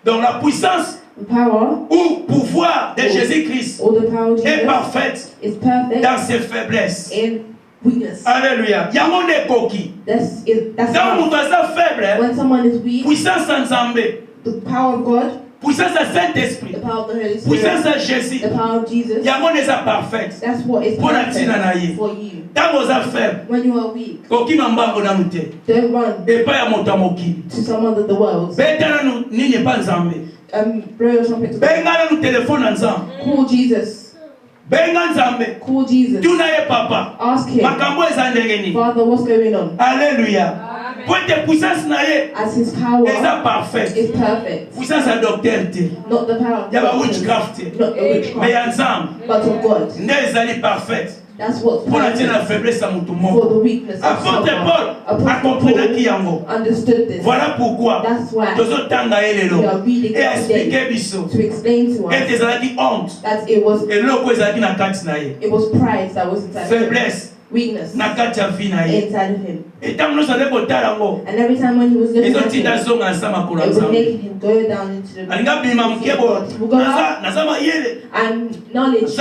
donc la puissance The power ou pouvoir de Jésus-Christ or the power of est Jesus parfaite is perfect dans ses faiblesses in weakness. alléluia yango nde ekoki That's ntango how moto aza faible when someone is weak, puissance ya nzambe the power of God, puissance ya Saint-Esprit the power of the Holy puissance Spirit, ya Jésus the power of Jesus, yango nde eza parfaite that's what is Mpona ntina na ye. perfect for you. ntango oza faible When you are weak, kokima mbango nanu te don't run epai ya moto ya mokili to someone of the world. beta nanu nini epa nzambe Blow your trumpet to God. benga nanu telefone na nzambe Call Jesus. benga nzambe Call Jesus. tuna ye papa Ask Him, makambo eza ndenge nini Father, what's going on? alléluia po ete puissance na ye As His power eza parfaite is perfect, puissance ya docteur te not the power of ya ba doctors, witchcraft te not the me witchcraft, ya nzambe but of God. nde ezali parfaite That's what's mpona ntina na perfect faiblesse ya motu for moko the weakness of apôtre someone. paul Apostle akomprenaki Paul yango understood this. voilà pourquoi That's why tozotanga ye we lelo are reading e today explike biso to explain to ete us ezalaki honte that it was eloko ezalaki na kati na ye pride that was inside of him, faiblesse weakness na kati ya vi na ye inside of him. etango nyonso ale kotala yango And every time when he was looking at ezotinda him, azonga na nsa makolo ya it was nzambe making him go down into the alinga bima moke bo We'll go up naza mayele and knowledge,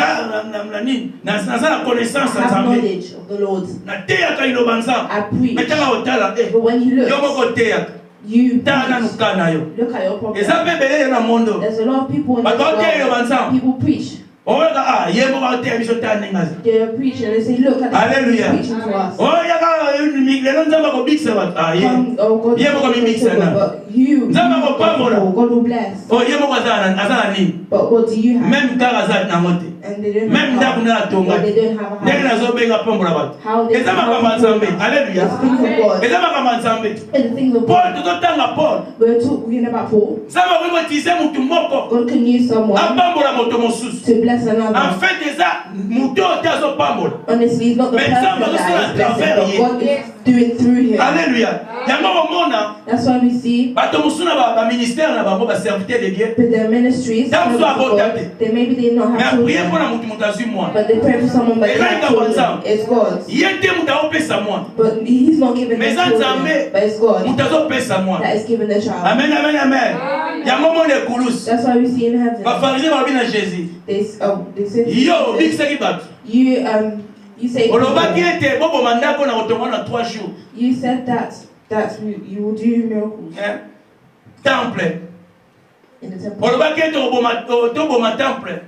na nini naza na connaissance ya have nzambe knowledge of the Lord. nateyaka liloba nzambe I preach, metanga otala but when you yo look, moko teyaka you tala nanu preach. ka na yo Look at your problem. eza mpe ebele na mondo There's a lot of people in this bato oteya liloba world. nzambe People preach. oyoka ye moko aoteya biso tala ndenge aza They're preaching and they say, look at this. Hallelujah. He's preaching to us. oyaka lelo nzambe akobikisa bato ye Come, oh God, Ye moko mimikisa na. but you, Nzambe akopambola. God will bless. ye moko aza na nini But what do you have? même kaka aza nango te And they don't même ndako have nde a atonga house. They te don't have a ndenge house. nazobenga pambola bato How they eza makambo ya nzambe alleluya It's things of God. eza makambo ya nzambe And the things of paul God. tozotanga paul We're talking about Paul. nzambe akoki kotize motu moko God can use someone apambola moto mosusu to bless en another. fait eza motu oyo te azopambola Honestly, it's not the Mais person ça, parce que that is c'est la blessing, but travers, God is doing through him. alleluya yango komona That's why we see bato mosusu na baministère na bango baserviteur de dieu with their ministries, That's servants what of about God, that. they maybe they not mais have aprie children, mpona motu moto azwi mwana but they pray for someone but they Eza have ika kwa children. nzambe. It's God. ye te moto aopesa mwana But he's not giving Mais the ça, children, Nzambe. but it's God moto azopesa mwana that is giving the child. amen amen amen yango mona ekulusu That's why we see in heaven. bafarisien balobi na jésus They say to yo Jesus, obikisaki bato you say olobaki ete boboma ndako na kotonga na 3 jours you said that you will do miracles. temple in the temple. olobaki ete toboma temple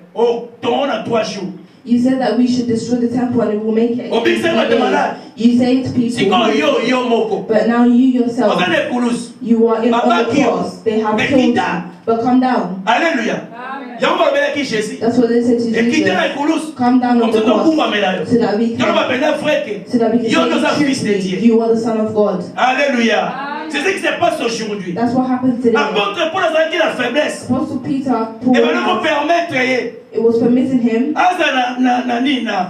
tongo na 3 jours. You said that we should destroy the temple and it will make it. Oh, big thing about the malade. You say to people, sikoyo yo moko but now you yourself, oza na ekulusu you are in on Baba the cross. They have Mais killed you, quitte. but come down. Alléluia. yango balobelaki Jésus That's what they said to ekite na Jesus. ekulusu Come down on comme the ça cross tokumbamela yo so that we yango can, bapenda vrai ke so that we can yo toza say fils de truthfully, Dieu. you are the Son of God. Alléluia. C'est ce qui se passe aujourd'hui. That's what happened today. Apôtre Paul azalaki na faiblesse Apostle Peter, et baloko permettre ye it was permitting him aza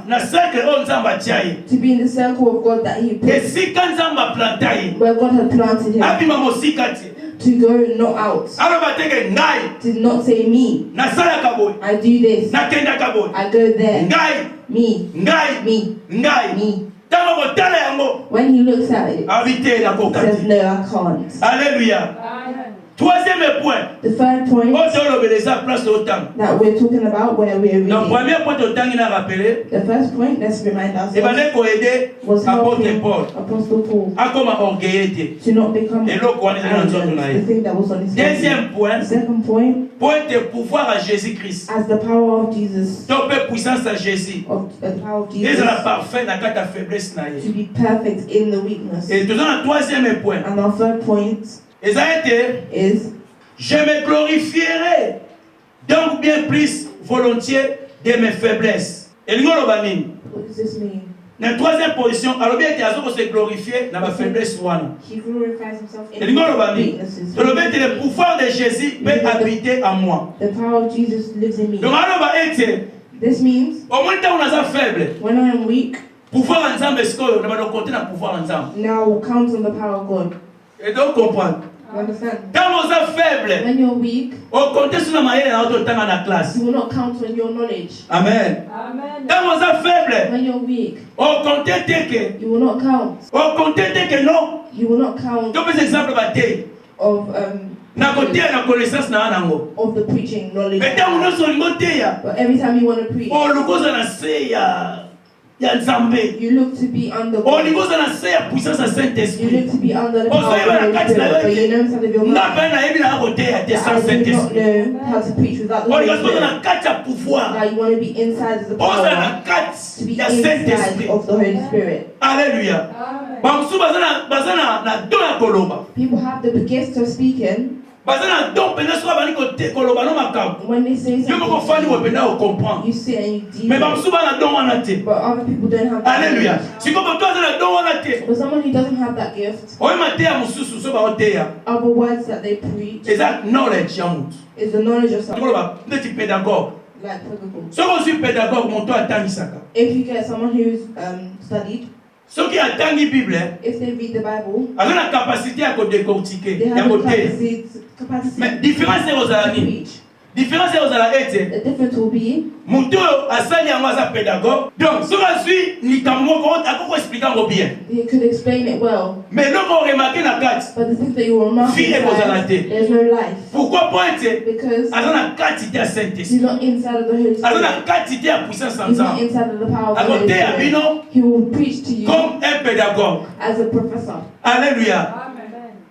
na cercle oyo nzambe atia ye to be in the circle of God that he put, esika nzambe aplanta ye where God had planted him, abima mosika te to go not out. aloba teke ngai Did not say me. nasalaka boye I do this. nakendaka boye I go there. ngai Me. ngai Me. ngai Me. ntango kotala yango When he looks at it, abi te he nakoka says, te no, I can't. alléluia troisième point The third point oyo tolobela eza place otanga that we're talking about, where we're donc reading, premier point totangi na rappele the first point, let's remind ourselves, ebande koede was apôtre helping Paul Apostle Paul akoma orgueilleux te to not become eloko wana ezali na nzoto na arrogant, ye the thing that was on his face. deuxième point The second point, po ete pouvoir à Jésus-Christ as the power of Jesus, to mpe puissance à Jésus the power of Jesus, ezala parfait na kati ya faiblesse na to ye be perfect in the weakness. et toza na troisième point And our third point eza ete is, je me glorifierai donc bien plus volontiers de mes faiblesses elingi oloba nini what does this mean? na troisième position alobi ete azoko se glorifier na bafaiblesse wana He glorifies himself in elingi oloba his nini weaknesses. tolobi ete le pouvoir de Jésus peut habiter en moi The power of Jesus lives in me. donc aloba ete This means omoni ntango naza faible when I am weak, pouvoir ya nzambe sikoyo na badokote na pouvoir ya nzambe now count on the power of God. et donc comprendre You understand? ntango oza faible When you're weak, okonte so na mayele na yo totanga na classe you will not count on your knowledge. amen ntango oza faible When you're weak, okonte teke you will not count. okonte teke non You will not count topesa exemple batei of na koteya na connaissance na wana yango of the preaching knowledge. me ntango nyonso olingi oteya But every time you want to preach, oluki oza na se ya nzambe you look to be under olingi God. oza na se ya puissance ya saint You esprit look to be under the Oh, power so you of are the a Holy cat, Spirit, but you know inside of your nga mind mpe nayebi na koteya te that sans I saint do not esprit know how to preach without the Holy olingi oza na Spirit. kati ya pouvoir That you want to be inside of the oza power, na to kati be ya saint inside esprit of the Holy Spirit. alleluya bamosusu baza na don ya koloba People have the gift of speaking. baza na don mpenza soki abandi koloba no makambo When they say yo moko ofandi something, wependa okomprendre you sit and you deal. me bamosusu baza na don wana te But other people don't have that alleluya gift. sikoyo bato aza na don wana te But someone who doesn't have that gift, oyeba te ya mosusu so baoteya other words that they preach eza knowledge ya motu is the knowledge of someone, koloba ndeti pédagogue like pedagogue. soki ozwi pédagogue moto atangisaka If you get someone who's studied, soki atangi bible if they read the Bible, aza na capacité ya kodécortique they ya have the koteya capacity mais différence eye ozala to nini preach. différence eye ozala ete The difference will be moto oyo asali yango aza pédagogue donc soki azwi likambo moko akoko explike yango bien they could explain it well, mais eloko oremake na kati but the thing that you will remark Vie is ekozala that te. there's no life pourquoi po ete because aza na kati te ya saint he's esprit not inside of the Holy aza na Spirit. kati te ya puissance ya He's not nzambe inside of the power of the Holy akoteya Spirit. bino He will preach to you comme un pédagogue as a professor, alléluia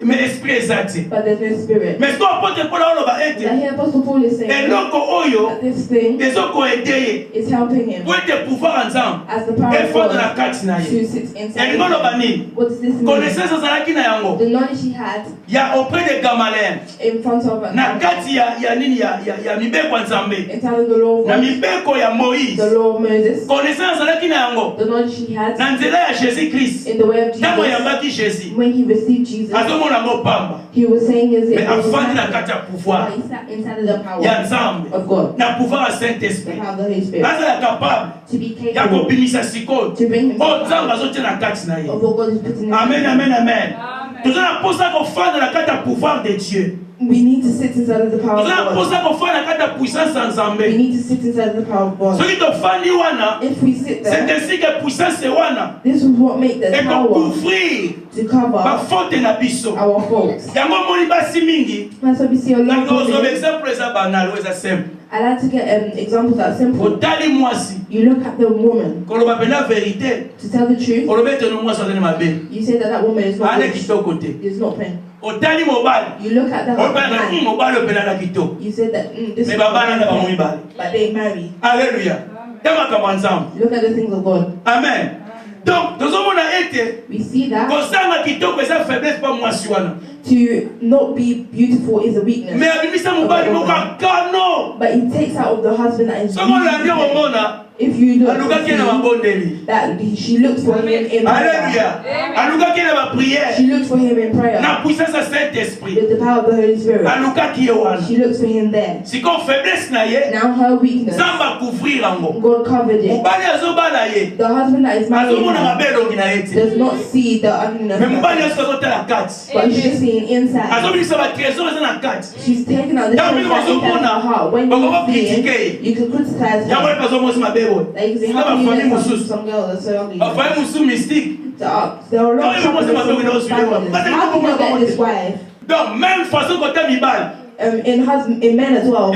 mais esprit eza te but there's no spirit. mais soki apôtre paul aoloba That ete here Apostle Paul is saying eloko oyo that this thing ezokoede ye is helping him po ete pouvoir ya nzambe as the power of efonde na God kati na ye to sit inside elingi of oloba him. nini What does this mean? connaissance azalaki na yango The knowledge he had ya auprès de gamaleyen in front of na kati ya nini ya mibeko ya nzambe inside of the law of na God, mibeko ya moïse the law of Moses, connaissance azalaki na yango the knowledge he had na nzela ya jésus christ in the way of ntango Jesus. ayambaki jésus When he received Jesus, azomona yango pamba he was saying his mais afandi na kati ya pouvoir he sat inside of the power ya nzambe of God, na pouvoir ya saint the esprit power of the Holy Spirit, azala capable to be ya capable kobimisa sikoyo to bring himself oyo nzambe out azotia na kati na ye of what God is putting in amen him. amen amen toza na mposa kofanda na kati ya pouvoir de dieu We need to sit inside of the power of toza na God. mposa kofanda na kati ya puissance ya We nzambe need to sit inside of the power of God. soki tofandi wana If we sit c'est there, ainsi que puissance wana this is what makes the power ekocouvrir to cover bafaute na biso our faults. yango omoni basi mingi That's why we see a lot of nakozoba women. exemple eza banal oyo eza simple I like to get examples that are simple. otali mwasi You look at the woman, koloba mpena verité to tell the truth, oloba ete no mwasi azali mabe you say that that woman is not ane rich, kitoko te is not plain. otali mobali You look at that opena man. mobali opena na kitoko You said that this mais is babana na bango mibali but they marry. alléluia tama kama nzambe Look at the things of God. amen donc tozomona ete We see that kosanga kitoko eza faiblesse pa mwasi wana to not be beautiful is a weakness. mais abimisa mobali moko akano But it takes out of the husband that is soko olandi beautiful. omona If you look, alukaki na mabondeli that she looks for him in prayer. alléluia alukaki na baprière She looks for him in prayer. na puissance ya Saint-Esprit With the power of the Holy Spirit. alukaki ye wana She looks for him there. siko faiblesse na ye Now her weakness, nzambe akouvrir yango God covered it. mobali azobala ye The husband that is married azomona now mabe elongi na ye te does not see the ugliness, mais mobali of nyonso azotala kati but she's just seeing inside. azobimisa batrésor eza na kati She's taken out the Now, things that we inside her heart. When Bako you see critiquer. it, you can criticize yango her. epe azomosi mabe boye Like you say, sika how can you bafamille let mosusu some girl that's so ugly? bafamille mosusu mystique There are a lot of How can you trouble want with to know families. How can you get this wife? donc même façon kote mibali In men as well.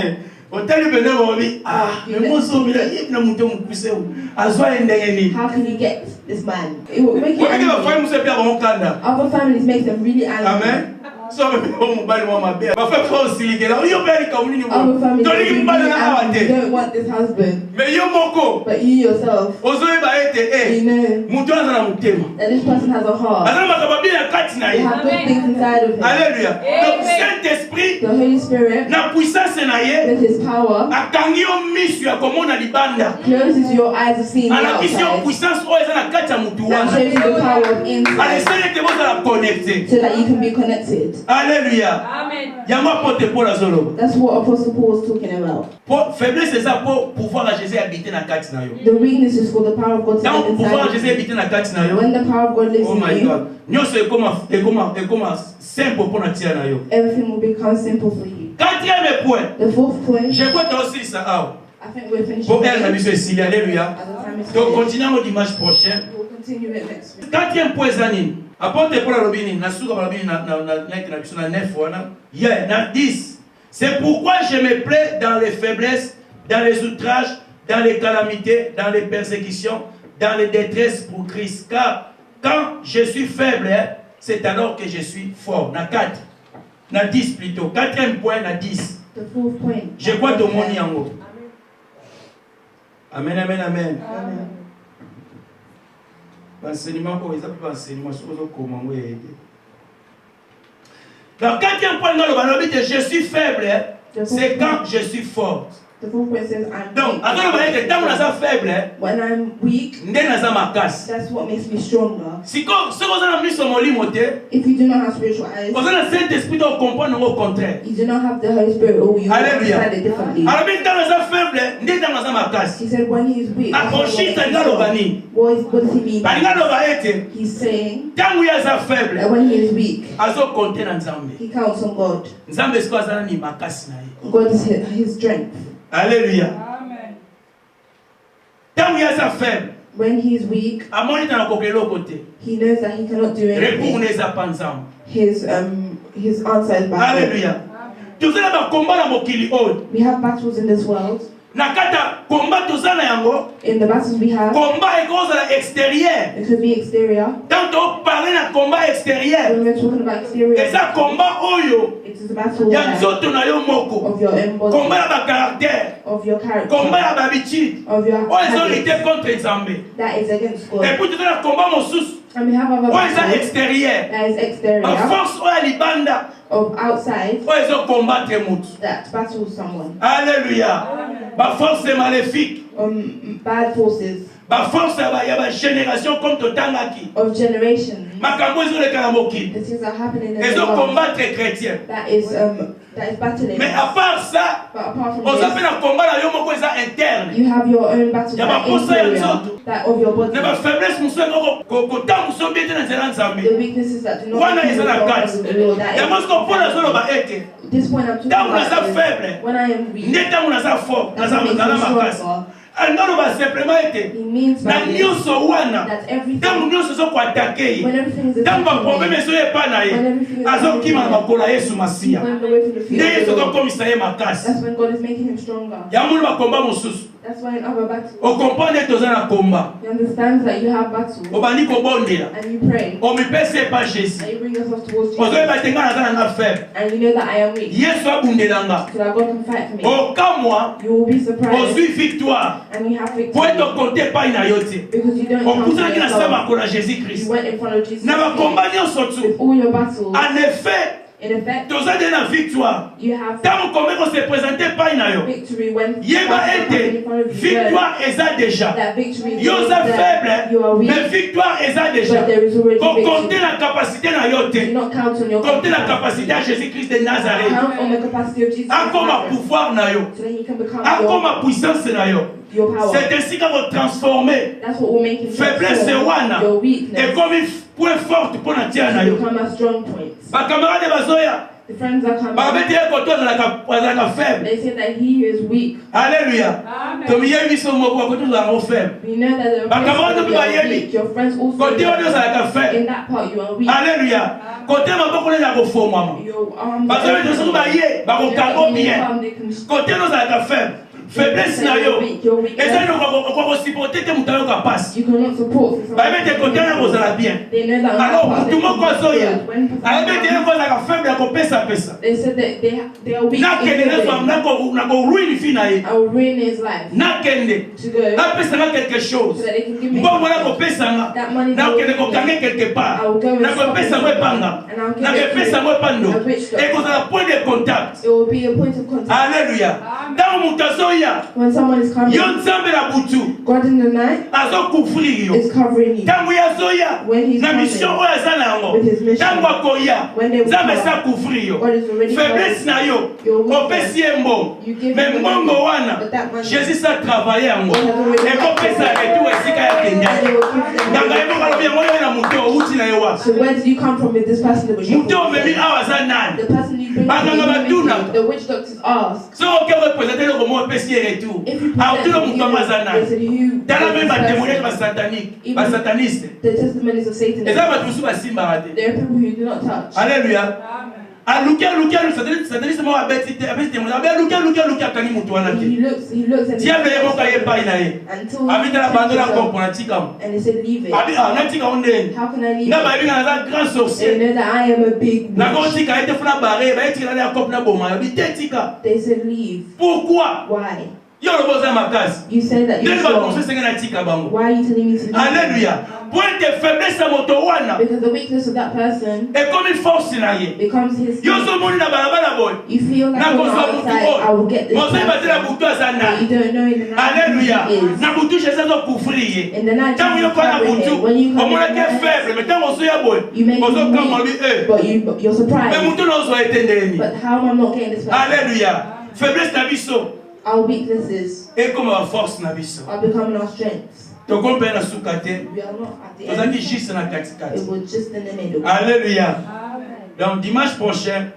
otali pene bobi mais moso omila ye na moto mokuse azwa ye ndenge nini How can you get this man? It will make you oyeke bafamille angry. mosusu epe abamokanda Other families make them really angry. amen so bapeo mobali mwa mabe bafai mpo osilikela yo mpe alikamu nini Other families make toliki you mobali really na awa angry. You te don't want this husband. mais yo moko But you yourself, ozoyeba ete you know moto aza na motema that this person has a heart. aza na makambo abie na kati na They ye have good things inside of him. alléluia donc Saint-Esprit The Holy Spirit, na puissance na ye with his power, akangi yo miso ya komona libanda closes your eyes of seeing the alakisi yo outside. puissance oyo eza na kati ya motu Now wana shows you the power of inside alesali ete bozala connecte so that you can be connected. alléluia yango apote paul azoloba That's what Apostle Paul was talking about. faiblesse eza mpo pouvoir ya jésus habite na kati na yo The weakness is for the power of God to ntango live pouvoir ya inside jésus you. habite na kati na yo When the power of God lives oh my in you, god nyonso ekoma simple mpo na tia na yo everything will become simple for you. quatrième point The fourth point, je crois tosilisa awa I think we're finishing po ere na here. biso esili alléluia As the time is donc finished. continue yango dimanche prochain We'll continue it next week. quatrième point eza nini apôtre paul alobi nini nasuka balobi nini na biso na 9 wana ye na 10 c'est pourquoi je me plais dans les faiblesses dans les outrages dans les calamités dans les persécutions dans les détresses pour Christ car quand je suis faible c'est alors que je suis fort na 4 na 10 plutôt quatrième point na 10 The fourth point. je crois tomoni yango amen amen amen Amen. l'enseignement oyo eza mpe baenseignement soki ozokoma yango eyede donc quatrième point ngalo balobi te je suis faible c'est quand je suis forte The fourth point says, I'm donc weak. azoloba ete ntango naza faible When I'm weak, nde naza makasi that's what makes me stronger. sikoyo soki oza na miso molimo te If you do not have spiritual eyes, oza na saint esprit to okomprendre yango au contraire you do not have the Holy Spirit, or you Hallelujah. understand it differently. alobi ntango naza faible nde ntango naza makasi He said when he is weak, that's what akoshita makes him nga loba strong. nini What does he mean? by balinga that? loba ete He's saying ntango ye aza faible that when he is weak, azokonte na nzambe he counts on God. nzambe sikoyo aza nani makasi na ye God is his strength. alléluia ntango ye aza faible When he is weak, amoni tana kokela eloko te he knows that he cannot do reponse anything. eza pa nzambe His answer is by God. alléluia toza na bakomba na mokili oyo We have battles in this world. na kati ya komba toza na yango In the battles we have, komba ekozala extérieur it could be exterior. ntango toparle na komba extérieur When we're talking about exterior, eza komba oyo it is a battle ya where- nzoto na yo moko of your own body, komba ya bakaraktere of your komba character, ya babitude of your oyo habits. ezolite contre nzambe That is against God. epuis toza na komba mosusu And we have other oyo eza battles extérieur that is exterior, baforce oyo ya libanda of outside, oyo ezokombattre motu that battles someone. alléluia baforce maléfique Bad forces baforce ya bagénération comme totangaki of generation. makambo ezoleka na mokili The things that are happening in the world ezokombattre chrétien that is battling. mais à part ça But apart from oza mpe this, na komba na yo moko eza interne you have your own battles Ya that are baposa ya interior, nzoto. that of your body. na bafaiblesse mosusu yango kotambusa yo bien te na nzela ya nzambe The weaknesses that do not wana make eza you na strong kati as the will, that yango is- siko mpona azoloba ete This point I'm talking ntango naza about is faible when I am weak. nde ntango naza fort That's what makes naza me makasi stronger. ngaloba simplement ete He means na by this nyonso wana that everything, ntango nyonso ezokoatake ye when everything is ntango attacking baprobleme me, ezoyepa na ye when everything is azokima na attacking makolo ya yesu me, masiya when the way from the nde feet yesu of the Lord, akokomisa ye makasi that's when God is making him stronger. yango moni bakomba mosusu That's why in other battles, On comprend que tu as un combat. he understands that you have battles On va dire qu'on bondela. and you pray On me pèse pas Jésus. and you bring yourself towards On Jesus. doit être un faible. And you know that I am weak, Yesu abundelanga. so that God can fight for me. Au cas moi, You will be on surprised suit victoire. and you have Pour victory être compté pas une ayote. because you don't On count pousse on qui n'a yourself. pas à Jésus Christ. You went in front of Jesus N'a pas combattu surtout. with all your battles. En effet, In effect, tu as donné la victoire. you have Tant qu'on se présentait pas une ayote. victory when Yeba battles are happening été in front of you. You know victoire et ça déjà. that victory is Yo already ça there. faible, You are weak, mais victoire et ça déjà. but there is already Qu'on compte victory. la capacité na Do yote. not count on your Comptez la confidence. capacité à Jésus-Christ de Nazareth. Count on the capacity of Jesus Encore ma Christ, pouvoir na yo. so that he can become Encore ma puissance na yo. your power. C'est ainsi qu'on va transformer That's what will make him faiblesse wana your et weakness comme une point fort pour la tienne na to yo. become a strong point. Ba camarade bazoya. The friends are coming. Ba bete ko to la faible. They say that he is weak. Alléluia. Comme il y a eu son mot ko to la faible. We know that the Ba camarade friends bi ba are yebi. weak. Your friends also Côté on know la faible. in that part you are weak. Alléluia. Côté maboko na ko fo mama. Your arms Parce que je suis ba ye ba ko kango bien. Côté on la faible. Faiblesse na yo. Et ça nous ko supporter que mutayo ka passe. You cannot support. Ba mete côté na ko la bien. They know that on that Alors part tout le monde ko zoya. when Alors mete ko la faible ko pesa. they said that they are weak Na in kende na giving. na ko ruin fina ye. I will ruin his life Na kende. to go Na pesa na quelque so chose. that they can give me Bon voilà ko pesa nga. that money. Na they kende ko will kange give me. quelque part. I will go and Na ko stop pesa it. mo panga. And I'll give Na it ko to pesa mo pando. a rich doctor. Et ko za point de contact. It will be a point of contact. Alléluia. Dans mutazoya. When someone is coming, Yo nzambe na butu. God in the night Azo couvrir yo. is covering you. Tango ya zoya. When he's Na coming, mission oyo aza na yango. with his mission, Tango akoya. when they will Nzambe come, sa couvrir yo. God is already Faiblesse na yo. Your weakness. Opesi ye mbongo. You give Mais him mbongo money, wana. but that money, Jésus sa travailler yango. God has already Et kopesa retour esika ya and kenya. they will give them Nganga money. yebo kalobi yango yo na muto outi na yo wa. So where did you come from with this person that was your Muto omemi awa aza nani. the person you bring Baganga batuna. the witch doctors asked So oke représenter le comment opesi ye retour. if you A uti lo present muto ama aza they nani. said who Tala même ba this témoignage person. ba satanique, Even ba sataniste. the testimonies of Satan. Eza ba tusu ba simba rate. There are people who do not touch. Alléluia. Alukia sataniste mo abeti témoignage. Alukia kani muto wana te. He looks at Diable ye moka ye pa ina ye. until Abita la bando la comprendre tika. and he said leave it. Abi na tika onde. How can I leave Na it? ba binga na grand They sorcier. know that I am a big Na ko witch. tika ete funa barre, ba tika na kop na boma. Abi te tika. They said leave. Pourquoi? Why? Yo lo boza makasi. You said that you're Nde ba strong. conseil senga na tika bango. Why are you telling me to leave? Alléluia. Point de faiblesse à moto wana. Because the weakness of that person Et comme une force na ye. becomes his Yo so moni na balabala boy. You feel like Na on the kozo outside, butu I will get this Mo se batela person. butu azana. But you don't know in the night Alléluia. who he is. Na butu je sais couvrir ye. In the night, Tant yo you ko na cover him. butu. When you O come mona in ke the night, faible, mais tant so ya boy. you make Ozo him kama lui weak, but you're Mais surprised. mutu no so etendeni. But how am I not getting this person? Alléluia. Faiblesse na biso. Our weaknesses Et comme la force na biso. are becoming our strengths. To kombe na sukate. We are not at the Tozaki end. juste na katikati. It was just in the middle. Alléluia. Donc dimanche prochain,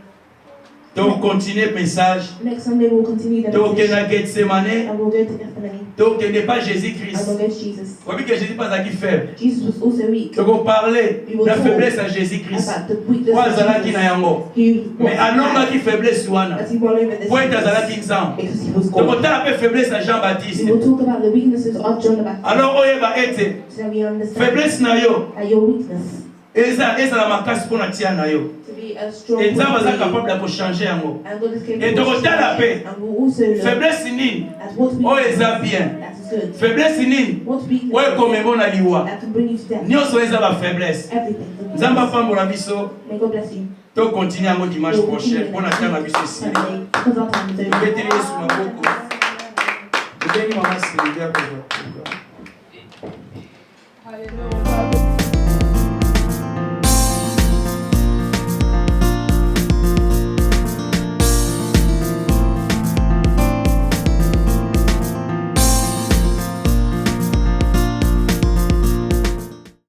donc continuer le message. Next Sunday we'll continue the Donc message. na Gethsemane. And we'll go to Gethsemane. Donc il n'est pas And Jésus-Christ. we'll go to Jesus. Vous voyez que Jésus pas qui faible. Jesus was also weak. Donc on parlait de la faiblesse à Jésus-Christ. About the weakness Kwa of azalaki na Jesus. yango. He Mais alonga ki faiblesse wana. as he won over this Po ete azalaki nzambe. because he was Donc God. on tala pe faiblesse à We Jean-Baptiste. will talk about the weaknesses of John the Baptist. Alors oyeba ete So we understand faiblesse na yo that your weakness eza la makasi mpona tia na yo. to be a strong Et nzambe aza person. capable ya kochanger yango. And God is capable Et of tokotala changing. pe And we'll also look faiblesse nini at what oyo weakness eza bien. that is good. Faiblesse nini What weakness oyo ekomema na liwa. that can bring you to death. Nyonso eza ba faiblesse. Everything. Nzambe apambola biso. May God bless you. Tokontinue yango dimanche We'll prochain continue mpona ntango na biso esili. Sunday, because our time is over. Tobeteli Yesu maboko. Tobengi mama Sylvia pour. Hallelujah.